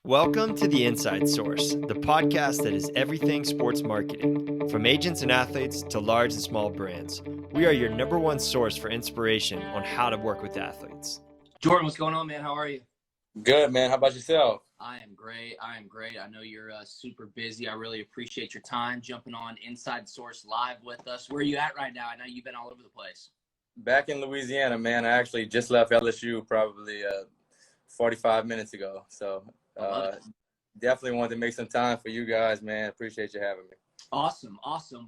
Welcome to The Inside Source, the podcast that is everything sports marketing. From agents and athletes to large and small brands, we are your number one source for inspiration on how to work with athletes. Jordan, what's going on, man? How are you? Good, man. How about yourself? I am great. I know you're super busy. I really appreciate your time jumping on Inside Source Live with us. Where are you at right now? I know you've been all over the place. Back in Louisiana, man. I actually just left LSU probably 45 minutes ago. So definitely wanted to make some time for you guys, man. Appreciate you having me. Awesome.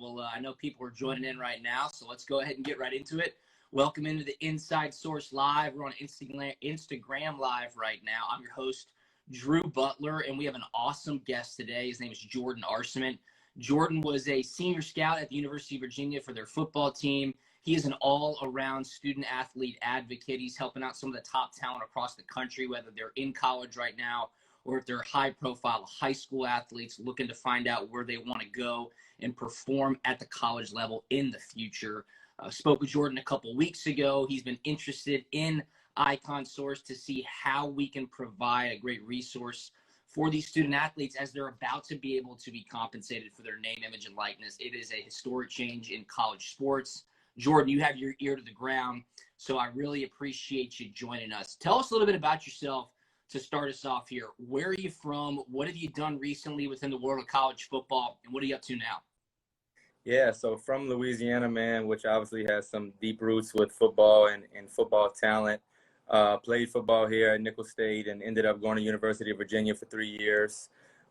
Well, I know people are joining in right now, so let's go ahead and get right into it. Welcome into the Inside Source Live. We're on Instagram Live right now. I'm your host, Drew Butler, and we have an awesome guest today. His name is Jordan Arcement. Jordan was a senior scout at the University of Virginia for their football team. He is an all-around student-athlete advocate. He's helping out some of the top talent across the country, whether they're in college right now or if they're high-profile high school athletes looking to find out where they want to go and perform at the college level in the future. Spoke with Jordan a couple weeks ago. He's been interested in Icon Source to see how we can provide a great resource for these student athletes as they're about to be able to be compensated for their name, image, and likeness. It is a historic change in college sports. Jordan, you have your ear to the ground, so I really appreciate you joining us. Tell us a little bit about yourself to start us off here. Where are you from? What have you done recently within the world of college football, and what are you up to now? Yeah, so from Louisiana, man, which obviously has some deep roots with football and football talent. Played football here at Nicholls State and ended up going to University of Virginia for 3 years.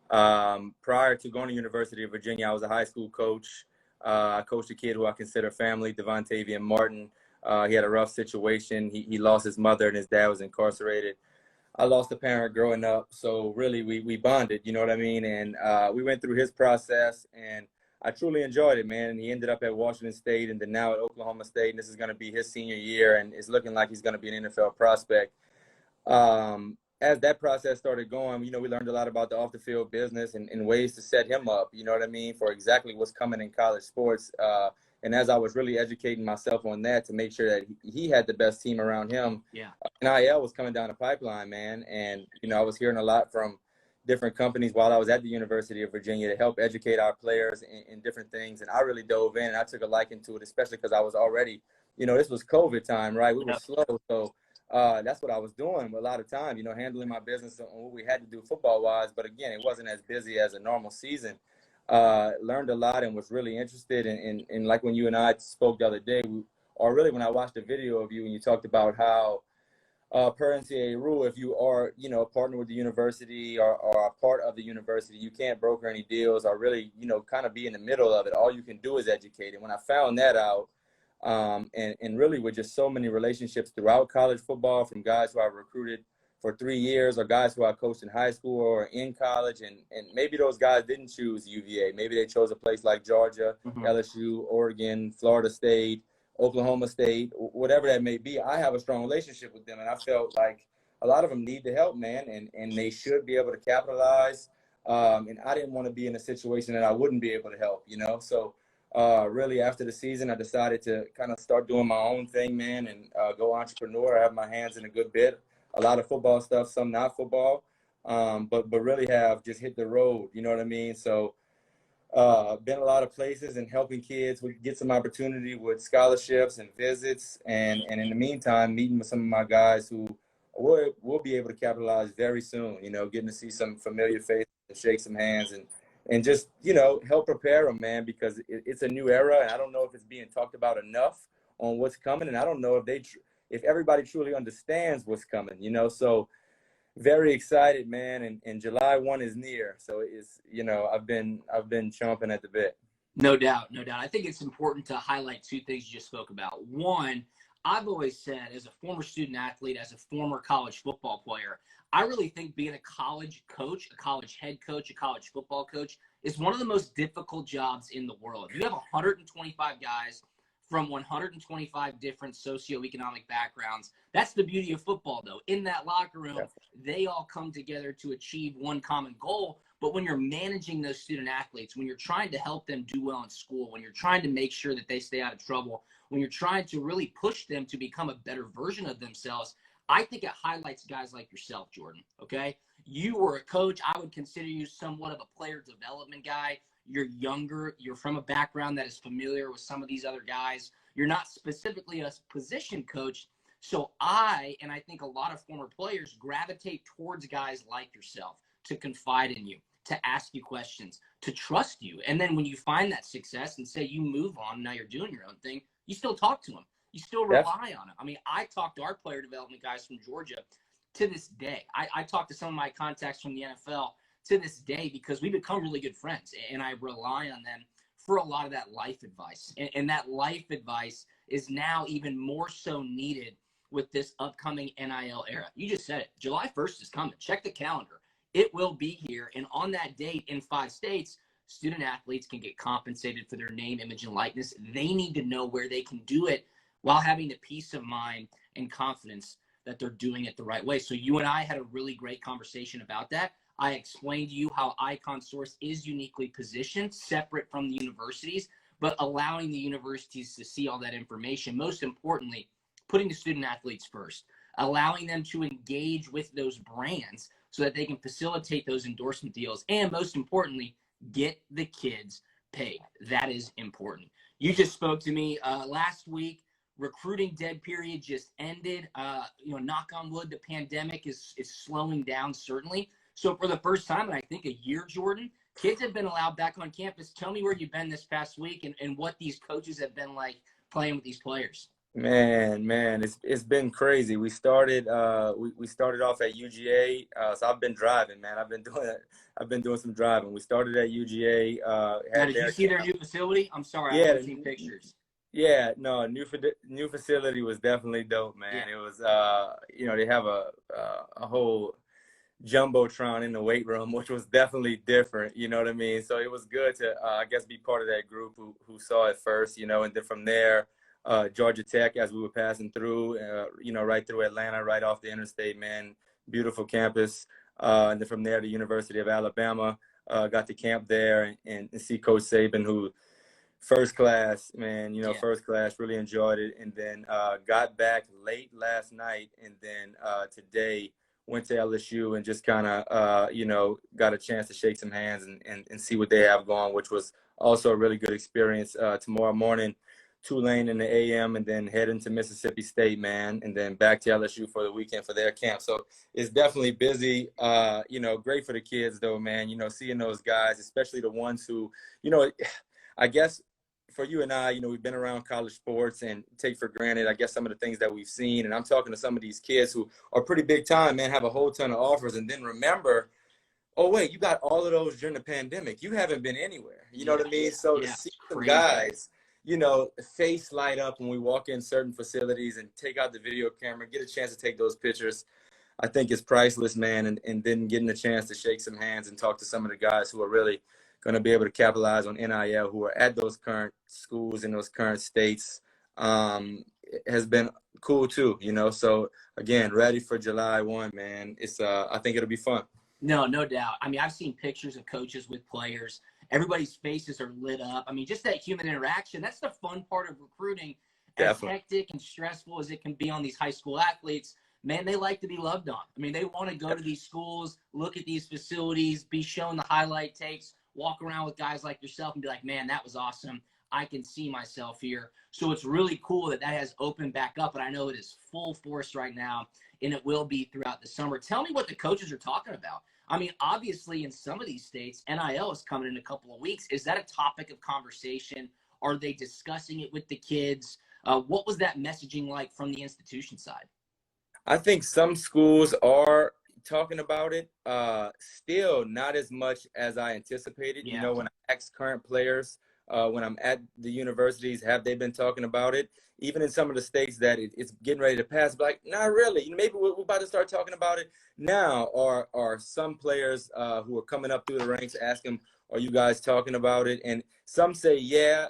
Prior to going to University of Virginia, I was a high school coach. I coached a kid who I consider family, Devontavian Martin. He had a rough situation. He lost his mother and his dad was incarcerated. I lost a parent growing up, so really we bonded, you know what I mean? And we went through his process, and I truly enjoyed it, man. And he ended up at Washington State and then now at Oklahoma State, and this is going to be his senior year, and it's looking like he's going to be an NFL prospect. As that process started going, we learned a lot about the off-the-field business and ways to set him up, you know what I mean, for exactly what's coming in college sports. And as I was really educating myself on that to make sure that he had the best team around him, NIL was coming down the pipeline, man. And, I was hearing a lot from different companies while I was at the University of Virginia to help educate our players in different things. And I really dove in and I took a liking to it, especially because I was already, this was COVID time, right? We were slow. So that's what I was doing a lot of time, handling my business on what we had to do football-wise. But, again, it wasn't as busy as a normal season. Learned a lot and was really interested in like when you and I spoke the other day, or really when I watched the video of you and you talked about how per NCAA rule, if you are, a partner with the university or a part of the university, you can't broker any deals or really, kind of be in the middle of it. All you can do is educate. And when I found that out, and really with just so many relationships throughout college football from guys who I recruited for 3 years or guys who I coached in high school or in college, and maybe those guys didn't choose UVA. Maybe they chose a place like Georgia, LSU, Oregon, Florida State, Oklahoma State, whatever that may be. I have a strong relationship with them, and I felt like a lot of them need the help, man, and they should be able to capitalize. And I didn't want to be in a situation that I wouldn't be able to help, So really after the season, I decided to kind of start doing my own thing, man, and go entrepreneur. I have my hands in a good bit. A lot of football stuff, some not football, but really have just hit the road, you know what I mean? So been a lot of places and helping kids. We get some opportunity with scholarships and visits, and in the meantime, meeting with some of my guys who we'll be able to capitalize very soon, getting to see some familiar faces and shake some hands and just, help prepare them, man, because it's a new era, and I don't know if it's being talked about enough on what's coming, and I don't know if everybody truly understands what's coming, so very excited, man. And July 1 is near. So it's, I've been chomping at the bit. No doubt. I think it's important to highlight two things you just spoke about. One, I've always said as a former student athlete, as a former college football player, I really think being a college coach, a college head coach, a college football coach is one of the most difficult jobs in the world. You have 125 guys from 125 different socioeconomic backgrounds. That's the beauty of football, though. In that locker room, they all come together to achieve one common goal. But when you're managing those student athletes, when you're trying to help them do well in school, when you're trying to make sure that they stay out of trouble, when you're trying to really push them to become a better version of themselves, I think it highlights guys like yourself, Jordan, okay? You were a coach. I would consider you somewhat of a player development guy. You're younger. You're from a background that is familiar with some of these other guys. You're not specifically a position coach. So and I think a lot of former players gravitate towards guys like yourself to confide in you, to ask you questions, to trust you. And then when you find that success and say you move on, now you're doing your own thing, you still talk to them. You still rely on them. I mean, I talk to our player development guys from Georgia to this day. I talk to some of my contacts from the NFL to this day because we become really good friends, and I rely on them for a lot of that life advice. And that life advice is now even more so needed with this upcoming NIL era. You just said it. July 1st is coming. Check the calendar. It will be here. And on that date in 5 states, student athletes can get compensated for their name, image, and likeness. They need to know where they can do it while having the peace of mind and confidence that they're doing it the right way. So you and I had a really great conversation about that. I explained to you how Icon Source is uniquely positioned, separate from the universities, but allowing the universities to see all that information. Most importantly, putting the student athletes first, allowing them to engage with those brands so that they can facilitate those endorsement deals. And most importantly, get the kids paid. That is important. You just spoke to me last week. Recruiting dead period just ended. Knock on wood, the pandemic is slowing down, certainly. So for the first time in, I think, a year, Jordan, kids have been allowed back on campus. Tell me where you've been this past week and what these coaches have been like playing with these players. Man, it's been crazy. We started we started off at UGA, so I've been driving, man. I've been doing some driving. We started at UGA. Now, did you see their new facility? I'm sorry, Yeah, I've seen pictures. Yeah, no, new facility was definitely dope, man. Yeah. It was they have a whole jumbotron in the weight room, which was definitely different. You know what I mean? So it was good to I guess be part of that group who saw it first, and then from there. Georgia Tech, as we were passing through, right through Atlanta, right off the interstate, man, beautiful campus. And then from there, the University of Alabama, got to camp there and see Coach Saban, who first class, man, first class, really enjoyed it. And then got back late last night. And then today went to LSU and just kind of, got a chance to shake some hands and see what they have going, which was also a really good experience. Tomorrow morning, Tulane in the AM, and then head into Mississippi State, man, and then back to LSU for the weekend for their camp. So it's definitely busy. Great for the kids though, man. Seeing those guys, especially the ones who, I guess for you and I, we've been around college sports and take for granted, I guess, some of the things that we've seen. And I'm talking to some of these kids who are pretty big time, man, have a whole ton of offers, and then remember, oh wait, you got all of those during the pandemic. You haven't been anywhere. You know what I mean? So to see some guys, face light up when we walk in certain facilities and take out the video camera, get a chance to take those pictures, I think is priceless, man. And then getting a chance to shake some hands and talk to some of the guys who are really going to be able to capitalize on NIL, who are at those current schools in those current states, has been cool too, So again, ready for July 1, man. It's I think it'll be fun. No doubt. I mean, I've seen pictures of coaches with players. Everybody's faces are lit up. I mean, just that human interaction, that's the fun part of recruiting. As hectic and stressful as it can be on these high school athletes, man, they like to be loved on. I mean, they want to go to these schools, look at these facilities, be shown the highlight tapes, walk around with guys like yourself and be like, man, that was awesome. I can see myself here. So it's really cool that has opened back up, and I know it is full force right now, and it will be throughout the summer. Tell me what the coaches are talking about. I mean, obviously, in some of these states, NIL is coming in a couple of weeks. Is that a topic of conversation? Are they discussing it with the kids? What was that messaging like from the institution side? I think some schools are talking about it. Still not as much as I anticipated. Yeah. When I ask current players, when I'm at the universities, have they been talking about it? Even in some of the states that it's getting ready to pass, but like, not really. Maybe we're about to start talking about it now. Are some players who are coming up through the ranks asking, are you guys talking about it? And some say, yeah,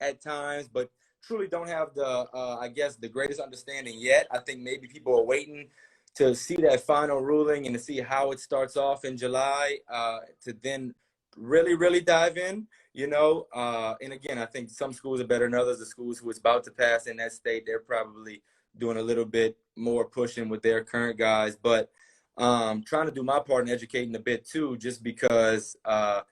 at times, but truly don't have I guess, the greatest understanding yet. I think maybe people are waiting to see that final ruling and to see how it starts off in July, to then really, really dive in, and again, I think some schools are better than others. The schools who it's about to pass in that state, they're probably doing a little bit more pushing with their current guys, but trying to do my part in educating a bit too, just because I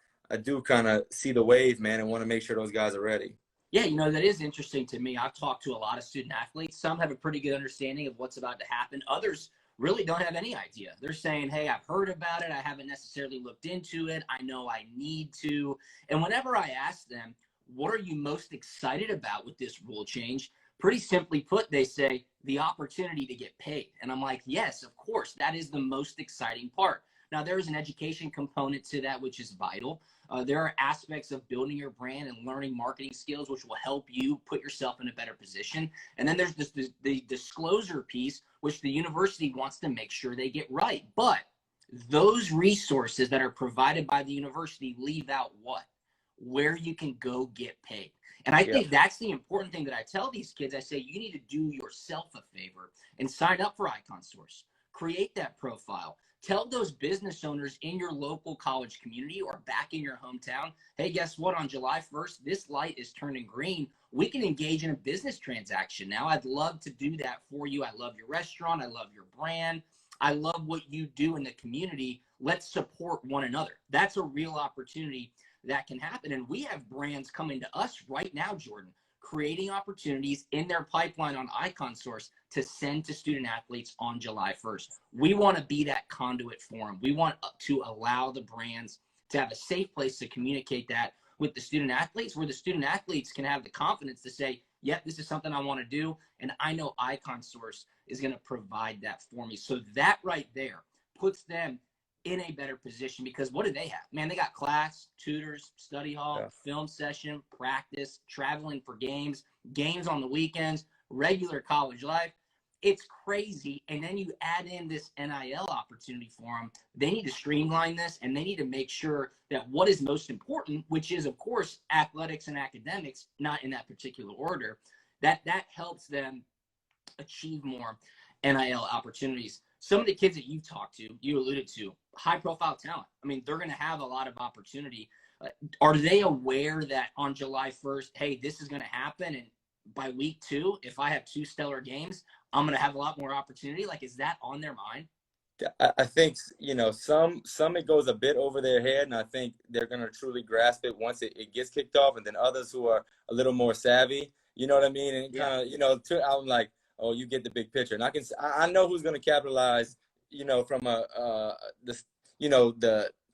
do kind of see the wave, man, and want to make sure those guys are ready. Yeah, that is interesting to me. I've talked to a lot of student athletes. Some have a pretty good understanding of what's about to happen. Others really don't have any idea. They're saying, hey, I've heard about it. I haven't necessarily looked into it. I know I need to. And whenever I ask them, what are you most excited about with this rule change? Pretty simply put, they say the opportunity to get paid. And I'm like, yes, of course, that is the most exciting part. Now, there is an education component to that, which is vital. There are aspects of building your brand and learning marketing skills, which will help you put yourself in a better position. And then there's the disclosure piece, which the university wants to make sure they get right. But those resources that are provided by the university leave out what? Where you can go get paid. And I think that's the important thing that I tell these kids. I say, you need to do yourself a favor and sign up for Icon Source. Create that profile. Tell those business owners in your local college community or back in your hometown, hey, guess what? On July 1st, this light is turning green. We can engage in a business transaction now. I'd love to do that for you. I love your restaurant. I love your brand. I love what you do in the community. Let's support one another. That's a real opportunity that can happen. And we have brands coming to us right now, Jordan, creating opportunities in their pipeline on Icon Source to send to student athletes on July 1st. We want to be that conduit for them. We want to allow the brands to have a safe place to communicate that with the student athletes, where the student athletes can have the confidence to say, yep, this is something I want to do, and I know Icon Source is going to provide that for me. So that right there puts them in a better position, because what do they have? Man, they got class, tutors, study hall, film session, practice, traveling for games, games on the weekends, regular college life. It's crazy. And then you add in this NIL opportunity for them. They need to streamline this, and they need to make sure that what is most important, which is, of course, athletics and academics, not in that particular order, that helps them achieve more NIL opportunities. Some of the kids that you've talked to, you alluded to, high-profile talent. I mean, they're going to have a lot of opportunity. Are they aware that on July 1st, hey, this is going to happen, and by week 2, if I have 2 stellar games, I'm going to have a lot more opportunity? Like, is that on their mind? I think, some it goes a bit over their head, and I think they're going to truly grasp it once it gets kicked off, and then others who are a little more savvy, you know what I mean? And kind of, I'm like, oh, you get the big picture. And I know who's going to capitalize, from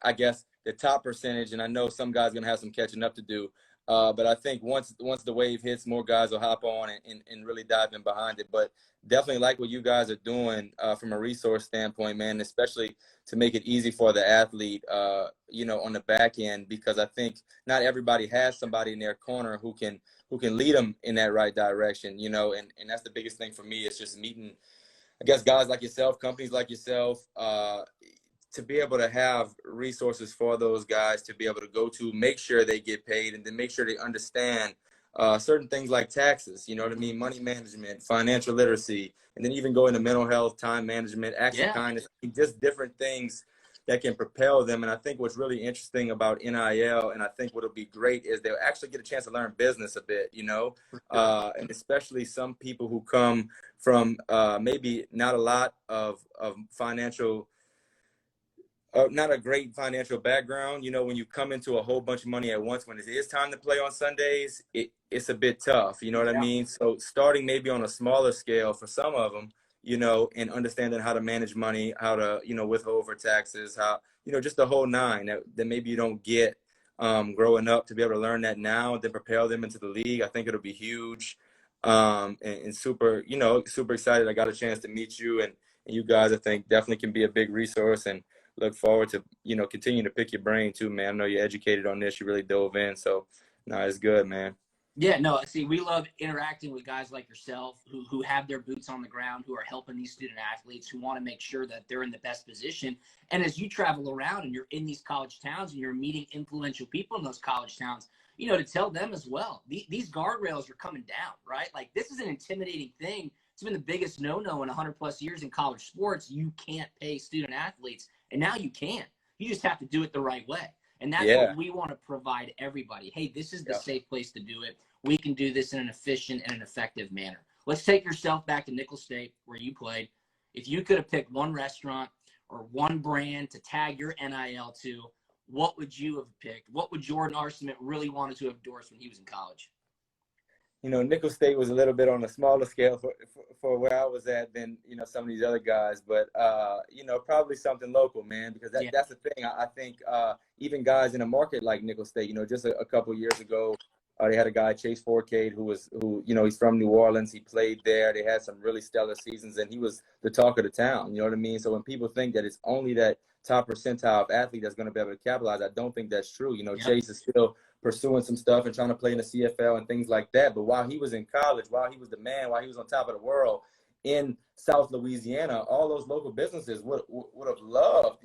I guess the top percentage. And I know some guys going to have some catching up to do. But I think once the wave hits, more guys will hop on and really dive in behind it. But definitely like what you guys are doing from a resource standpoint, man, especially to make it easy for the athlete, on the back end, because I think not everybody has somebody in their corner who can lead them in that right direction, and that's the biggest thing for me. It's just meeting, I guess, guys like yourself, companies like yourself, to be able to have resources for those guys to be able to go to, make sure they get paid, and then make sure they understand certain things like taxes, you know what I mean? Money management, financial literacy, and then even go into mental health, time management, acts of kindness, just different things that can propel them. And I think what's really interesting about NIL, and I think what'll be great, is they'll actually get a chance to learn business a bit, and especially some people who come from maybe not a lot of financial, not a great financial background. When you come into a whole bunch of money at once, when it is time to play on Sundays, it's a bit tough. You know what I mean? So starting maybe on a smaller scale for some of them, and understanding how to manage money, how to, withhold for taxes, how, just the whole nine that maybe you don't get growing up, to be able to learn that now and then propel them into the league. I think it'll be huge. And super, super excited. I got a chance to meet you, and you guys, I think, definitely can be a big resource, and look forward to, continuing to pick your brain too, man. I know you're educated on this. You really dove in. So, no, it's good, man. Yeah, no, see, we love interacting with guys like yourself who have their boots on the ground, who are helping these student athletes, who want to make sure that they're in the best position. And as you travel around and you're in these college towns and you're meeting influential people in those college towns, to tell them as well, these guardrails are coming down, right? Like, this is an intimidating thing. It's been the biggest no-no in 100+ years in college sports. You can't pay student athletes, and now you can. You just have to do it the right way. And that's what we want to provide everybody. Hey, this is the safe place to do it. We can do this in an efficient and an effective manner. Let's take yourself back to Nicholls State where you played. If you could have picked one restaurant or one brand to tag your NIL to, what would you have picked? What would Jordan Arcement really wanted to have endorsed when he was in college? Nicholls State was a little bit on a smaller scale for where I was at than, some of these other guys. But, probably something local, man, because that's the thing. I think even guys in a market like Nicholls State, just a couple years ago, they had a guy, Chase Forcade, who he's from New Orleans. He played there. They had some really stellar seasons, and he was the talk of the town. You know what I mean? So when people think that it's only that top percentile of athlete that's going to be able to capitalize, I don't think that's true. Chase is still pursuing some stuff and trying to play in the CFL and things like that. But while he was in college, while he was the man, while he was on top of the world in South Louisiana, all those local businesses would have loved,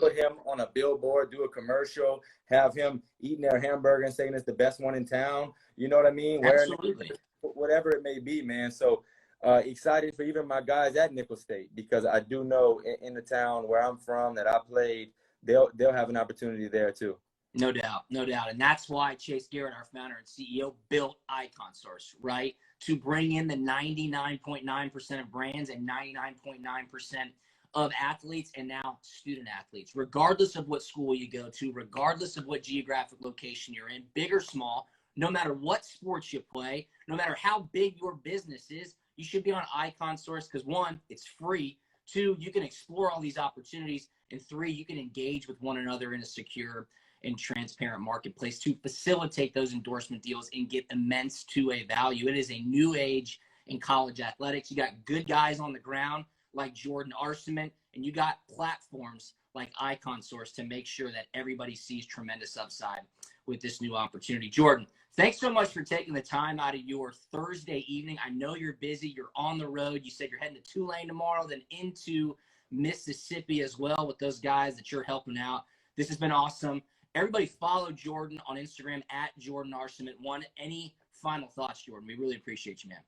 put him on a billboard, do a commercial, have him eating their hamburger and saying it's the best one in town. You know what I mean? Absolutely. Whatever it may be, man. So excited for even my guys at Nicholls State, because I do know in the town where I'm from that I played, they'll have an opportunity there too. No doubt, no doubt. And that's why Chase Garrett, our founder and CEO, built Icon Source, right? To bring in the 99.9% of brands and 99.9% of athletes, and now student athletes, regardless of what school you go to, regardless of what geographic location you're in, big or small, no matter what sports you play, no matter how big your business is, you should be on Icon Source because, one, it's free. Two, you can explore all these opportunities. And three, you can engage with one another in a secure and transparent marketplace to facilitate those endorsement deals and get immense two-way value. It is a new age in college athletics. You got good guys on the ground like Jordan Arcement, and you got platforms like Icon Source to make sure that everybody sees tremendous upside with this new opportunity. Jordan, thanks so much for taking the time out of your Thursday evening. I know you're busy. You're on the road. You said you're heading to Tulane tomorrow, then into Mississippi as well with those guys that you're helping out. This has been awesome. Everybody follow Jordan on Instagram at Jordan Arcement1. Any final thoughts, Jordan? We really appreciate you, man.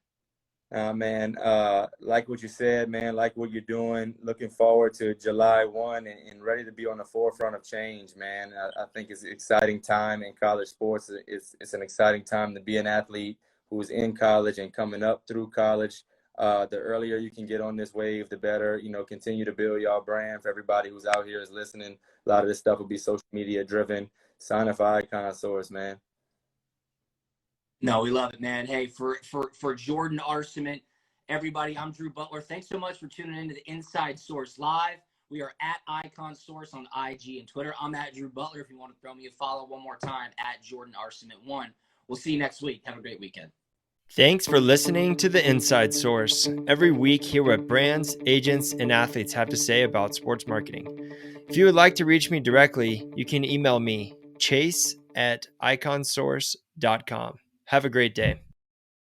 Man, like what you said, man, like what you're doing. Looking forward to July 1 and ready to be on the forefront of change, man. I think it's an exciting time in college sports. It's an exciting time to be an athlete who is in college and coming up through college. The earlier you can get on this wave, the better. Continue to build y'all brand. For everybody who's out here is listening, a lot of this stuff will be social media driven. Sign up for Icon Source, man. No, we love it, man. Hey, for Jordan Arcement, everybody, I'm Drew Butler. Thanks so much for tuning into the Inside Source Live. We are at Icon Source on IG and Twitter. I'm at Drew Butler. If you want to throw me a follow one more time, at Jordan Arcement1. We'll see you next week. Have a great weekend. Thanks for listening to The Inside Source. Every week, hear what brands, agents, and athletes have to say about sports marketing. If you would like to reach me directly, you can email me, chase@iconsource.com. Have a great day.